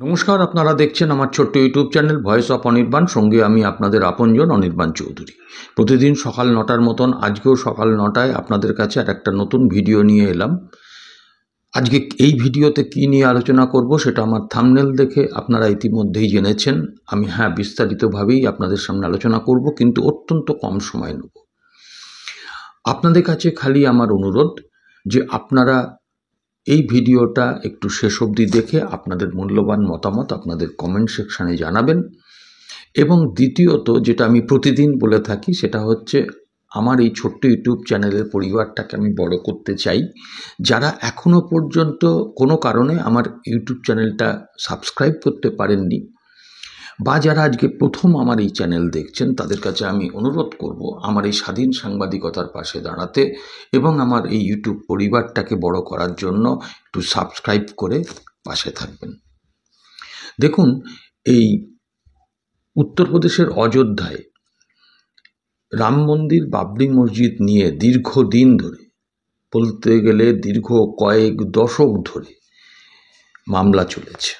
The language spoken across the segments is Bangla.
নমস্কার, আপনারা দেখছেন আমার ছোট্ট YouTube channel voice of Anirban. সঙ্গে আমি আপনাদের আপনজন অনির্বাণ চৌধুরী। প্রতিদিন সকাল 9টার মতন আজকেও সকাল 9টায় আপনাদের কাছে আর একটা নতুন ভিডিও নিয়ে এলাম। আজকে এই ভিডিওতে কি নিয়ে আলোচনা করব সেটা আমার থাম্বনেল দেখে আপনারা ইতিমধ্যেই জেনেছেন। আমি বিস্তারিতভাবেই আপনাদের সামনে আলোচনা করব, কিন্তু অত্যন্ত কম সময় নেব। আপনাদের কাছে খালি আমার অনুরোধ যে আপনারা এই ভিডিওটা একটু শেষ অবধি দেখে আপনাদের মূল্যবান মতামত আপনাদের কমেন্ট সেকশানে জানাবেন। এবং দ্বিতীয়ত, যেটা আমি প্রতিদিন বলে থাকি, সেটা হচ্ছে আমার এই ছোট্ট ইউটিউব চ্যানেলের পরিবারটাকে আমি বড় করতে চাই। যারা এখনও পর্যন্ত কোনো কারণে আমার ইউটিউব চ্যানেলটা সাবস্ক্রাইব করতে পারেননি, বা যারা আজকে প্রথম আমার এই চ্যানেল দেখছেন, তাদের কাছে আমি অনুরোধ করব আমার এই স্বাধীন সাংবাদিকতার পাশে দাঁড়াতে এবং আমার এই ইউটিউব পরিবারটাকে বড় করার জন্য একটু সাবস্ক্রাইব করে পাশে থাকবেন। দেখুন, এই উত্তরপ্রদেশের অযোধ্যায় রাম মন্দির বাবরি মসজিদ নিয়ে দীর্ঘদিন ধরে, বলতে গেলে দীর্ঘ কয়েক দশক ধরে মামলা চলেছে।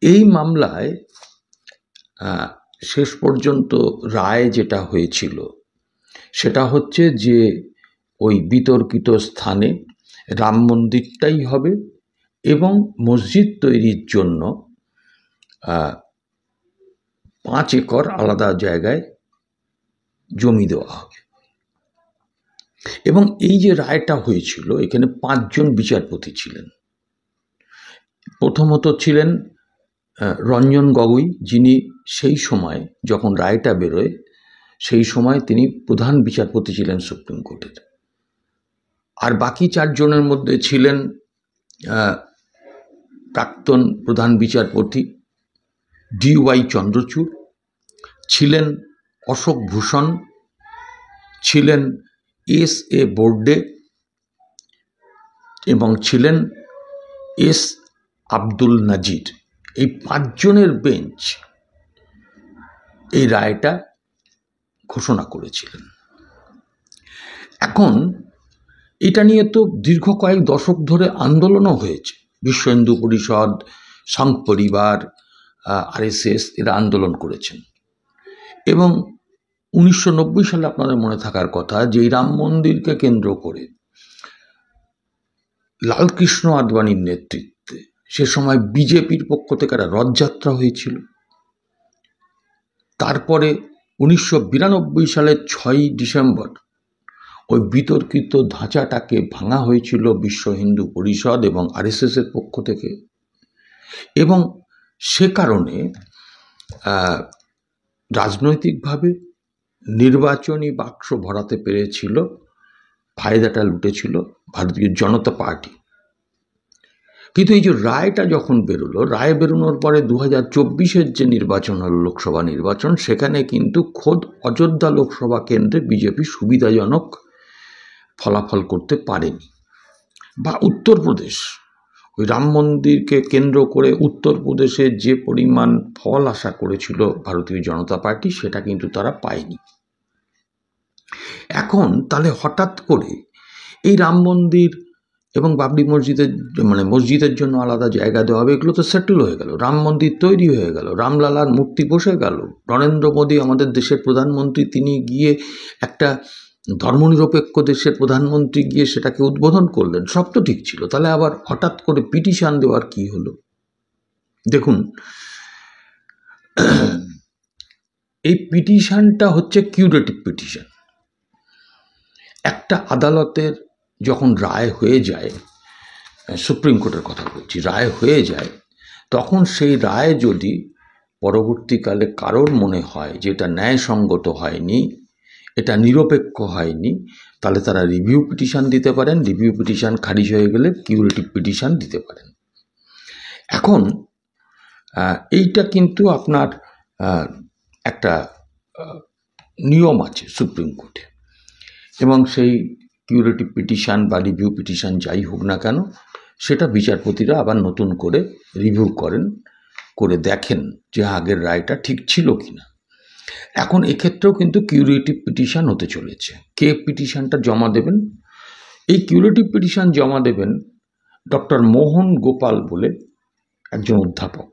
এই মামলায় শেষ পর্যন্ত রায় যেটা হয়েছিল সেটা হচ্ছে যে ওই বিতর্কিত স্থানে রাম মন্দিরটাই হবে এবং মসজিদ তৈরির জন্য 5 একর আলাদা জায়গায় জমি দেওয়া হবে। এবং এই যে রায়টা হয়েছিল, এখানে 5 জন বিচারপতি ছিলেন। প্রথমত ছিলেন রঞ্জন গগৈ, যিনি সেই সময় যখন রায়টা বেরোয় সেই সময় তিনি প্রধান বিচারপতি ছিলেন সুপ্রিম কোর্টের। আর বাকি 4 জনের মধ্যে ছিলেন প্রাক্তন প্রধান বিচারপতি DY চন্দ্রচূড়, ছিলেন অশোক ভূষণ, ছিলেন SA বোবডে এবং ছিলেন S আব্দুল নাজির। এই 5 জনের বেঞ্চ এই রায়টা ঘোষণা করেছিলেন। এখন এটা নিয়ে তো দীর্ঘ কয়েক দশক ধরে আন্দোলনও হয়েছে। বিশ্ব হিন্দু পরিষদ, সংঘ পরিবার, RSS এরা আন্দোলন করেছেন। এবং 1990 সালে আপনাদের মনে থাকার কথা যে এই রাম মন্দিরকে কেন্দ্র করে লালকৃষ্ণ আদবানির নেতৃত্বে সে সময় বিজেপির পক্ষ থেকে একটা রথযাত্রা হয়েছিল। তারপরে 1992 সালের 6ই ডিসেম্বর ওই বিতর্কিত ধাঁচাটাকে ভাঙা হয়েছিল বিশ্ব হিন্দু পরিষদ এবং RSS এর পক্ষ থেকে। এবং সে কারণে রাজনৈতিকভাবে নির্বাচনী বাক্স ভরাতে পেরেছিল, ফায়দাটা লুটেছিল ভারতীয় জনতা পার্টি। কিন্তু এই যে রায়টা যখন বেরোলো, রায় বেরোনোর পরে 2024-এর যে নির্বাচন হলো, লোকসভা নির্বাচন, সেখানে কিন্তু খোদ অযোধ্যা লোকসভা কেন্দ্রে বিজেপি সুবিধাজনক ফলাফল করতে পারেনি। বা উত্তরপ্রদেশ, ওই রাম মন্দিরকে কেন্দ্র করে উত্তরপ্রদেশে যে পরিমাণ ফল আশা করেছিল ভারতীয় জনতা পার্টি, সেটা কিন্তু তারা পায়নি। এখন তাহলে হঠাৎ করে এই রাম মন্দির এবং বাবরি মসজিদের জন্য আলাদা জায়গা দেওয়া হবে, এগুলো তো সেটেল হয়ে গেল। রাম মন্দির তৈরি হয়ে গেল, রামলালার মূর্তি বসে গেল। নরেন্দ্র মোদী, আমাদের দেশের প্রধানমন্ত্রী, তিনি গিয়ে একটা ধর্মনিরপেক্ষ দেশের প্রধানমন্ত্রী গিয়ে সেটাকে উদ্বোধন করলেন। সব তো ঠিক ছিল। তাহলে আবার হঠাৎ করে পিটিশন দেওয়ার কি হলো? দেখুন, এই পিটিশনটা হচ্ছে কিউরেটিভ পিটিশন। একটা আদালতের যখন রায় হয়ে যায়, সুপ্রিম কোর্টের কথা বলছি, রায় হয়ে যায়, তখন সেই রায় যদি পরবর্তীকালে কারোর মনে হয় যে এটা ন্যায়সঙ্গত হয়নি, এটা নিরপেক্ষ হয়নি, তাহলে তারা রিভিউ পিটিশন দিতে পারেন। রিভিউ পিটিশন খারিজ হয়ে গেলে কিউরেটিভ পিটিশন দিতে পারেন। এখন এইটা কিন্তু আপনার একটা নিয়ম আছে সুপ্রিম কোর্টে, এবং সেই কিউরেটিভ পিটিশন বা রিভিউ পিটিশন যাই হোক না কেন, সেটা বিচারপতিরা আবার নতুন করে রিভিউ করেন, করে দেখেন যে আগের রায়টা ঠিক ছিল কিনা। এখন এক্ষেত্রেও কিন্তু কিউরেটিভ পিটিশন হতে চলেছে। কে পিটিশনটা জমা দেবেন? এই কিউরেটিভ পিটিশন জমা দেবেন ডক্টর মোহন গোপাল বলে একজন অধ্যাপক।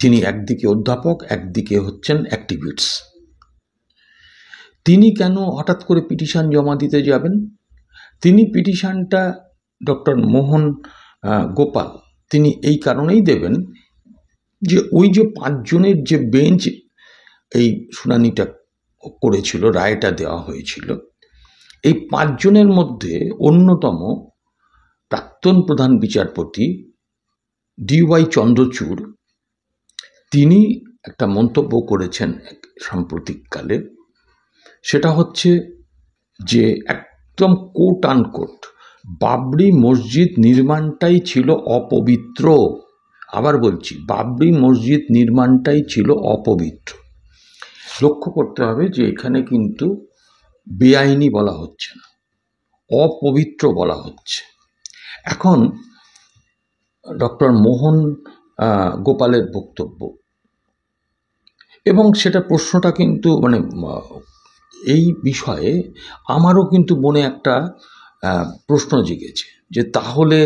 তিনি একদিকে অধ্যাপক, একদিকে হচ্ছেন অ্যাক্টিভিস্ট। তিনি কেন হঠাৎ করে পিটিশন জমা দিতে যাবেন? তিনি পিটিশনটা ডক্টর মোহন গোপাল তিনি এই কারণেই দেবেন যে ওই যে 5 জনের যে বেঞ্চ এই শুনানিটা করেছিল, রায়টা দেওয়া হয়েছিল, এই 5 জনের মধ্যে অন্যতম প্রাক্তন প্রধান বিচারপতি DY চন্দ্রচূড় তিনি একটা মন্তব্য করেছেন সাম্প্রতিককালে। সেটা হচ্ছে যে একদম কোট আনকোট বাবরি মসজিদ নির্মাণটাই ছিল অপবিত্র। আবার বলছি, বাবরি মসজিদ নির্মাণটাই ছিল অপবিত্র। লক্ষ্য করতে হবে যে এখানে কিন্তু বেআইনি বলা হচ্ছে না, অপবিত্র বলা হচ্ছে। এখন ডক্টর মোহন গোপালের বক্তব্য, এবং সেটা প্রশ্নটা কিন্তু মানে এই বিষয়ে আমারও কিন্তু মনে একটা প্রশ্ন জেগেছে যে তাহলে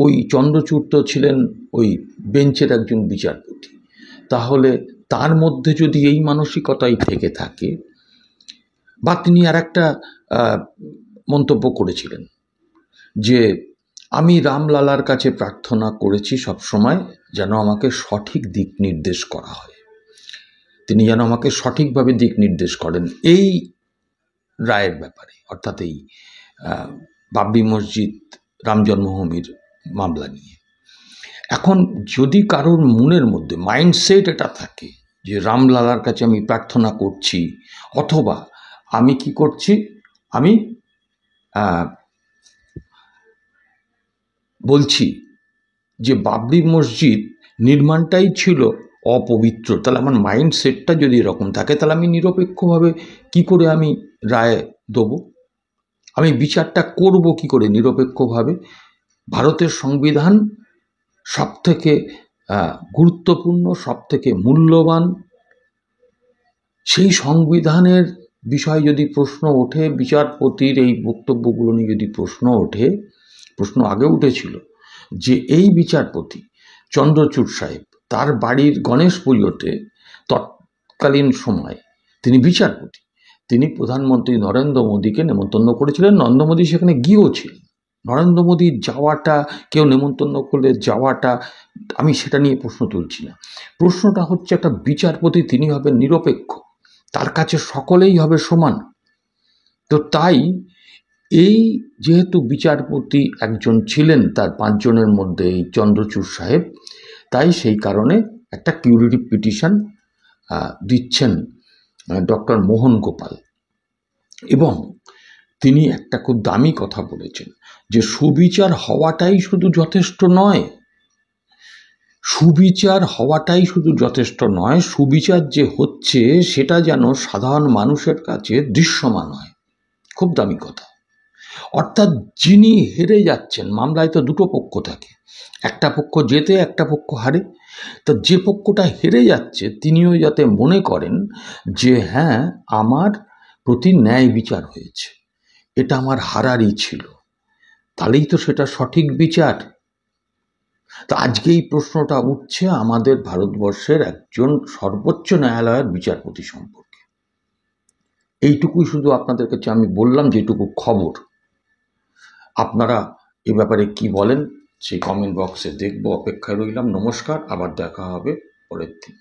ওই চন্দ্রচূড় তো ছিলেন ওই বেঞ্চের একজন বিচারপতি, তাহলে তার মধ্যে যদি এই মানসিকতাই থেকে থাকে, বা তিনি আর একটা মন্তব্য করেছিলেন যে আমি রামলালার কাছে প্রার্থনা করেছি সবসময় যেন আমাকে সঠিক দিক নির্দেশ করা হয়, তিনি যেন আমাকে সঠিকভাবে দিক নির্দেশ করেন এই রায়ের ব্যাপারে, অর্থাৎ এই বাবরি মসজিদ রাম জন্মভূমির মামলা নিয়ে। এখন যদি কারোর মনের মধ্যে মাইন্ডসেট এটা থাকে যে রামলালার কাছে আমি প্রার্থনা করছি, অথবা আমি কি করছি, আমি বলছি যে বাবরি মসজিদ নির্মাণটাই ছিল অপবিত্র, তাহলে আমার মাইন্ডসেটটা যদি এরকম থাকে, তাহলে আমি নিরপেক্ষভাবে কি করে আমি রায় দেব, আমি বিচারটা করব কি করে নিরপেক্ষভাবে? ভারতের সংবিধান সবথেকে গুরুত্বপূর্ণ, সবথেকে মূল্যবান, সেই সংবিধানের বিষয়ে যদি প্রশ্ন ওঠে, বিচারপতির এই বক্তব্যগুলো নিয়ে যদি প্রশ্ন ওঠে, প্রশ্ন আগে উঠেছিল যে এই বিচারপতি চন্দ্রচূড় সাহেব তার বাড়ির গণেশ পুজোতে তৎকালীন সময় তিনি বিচারপতি, তিনি প্রধানমন্ত্রী নরেন্দ্র মোদীকে নেমন্তন্ন করেছিলেন, নরেন্দ্র মোদী সেখানে গিয়েও ছিলেন। নরেন্দ্র মোদীর যাওয়াটা, কেউ নেমন্তন্ন করলে যাওয়াটা, আমি সেটা নিয়ে প্রশ্ন তুলছি না। প্রশ্নটা হচ্ছে একটা বিচারপতি তিনি হবেন নিরপেক্ষ, তার কাছে সকলেই হবে সমান। তো তাই এই যেহেতু বিচারপতি একজন ছিলেন তার 5 জনের মধ্যে এই চন্দ্রচূড় সাহেব, তাই সেই কারণে একটা কিউরেটিভ পিটিশন দিচ্ছেন ডক্টর মোহন গোপাল। এবং তিনি একটা খুব দামি কথা বলেছেন যে সুবিচার হওয়াটাই শুধু যথেষ্ট নয়, সুবিচার হওয়াটাই শুধু যথেষ্ট নয়, সুবিচার যে হচ্ছে সেটা যেন সাধারণ মানুষের কাছে দৃশ্যমান হয়। খুব দামি কথা। অর্থাৎ যিনি হেরে যাচ্ছেন, মামলায় তো দুটো পক্ষ থাকে, একটা পক্ষ জেতে, একটা পক্ষ হারে, তা যে পক্ষটা হেরে যাচ্ছে তিনিও যাতে মনে করেন যে হ্যাঁ আমার প্রতি ন্যায় বিচার হয়েছে, এটা আমার হারারই ছিল, তাহলেই তো সেটা সঠিক বিচার। তা আজকে এই প্রশ্নটা উঠছে আমাদের ভারতবর্ষের একজন সর্বোচ্চ ন্যায়ালয়ের বিচারপতি সম্পর্কে। এইটুকুই শুধু আপনাদের কাছে আমি বললাম, যেটুকু খবর। আপনারা এ ব্যাপারে কি বলেন সেই কমেন্ট বক্সে দেখব, অপেক্ষায় রইলাম। নমস্কার, আবার দেখা হবে পরের দিন।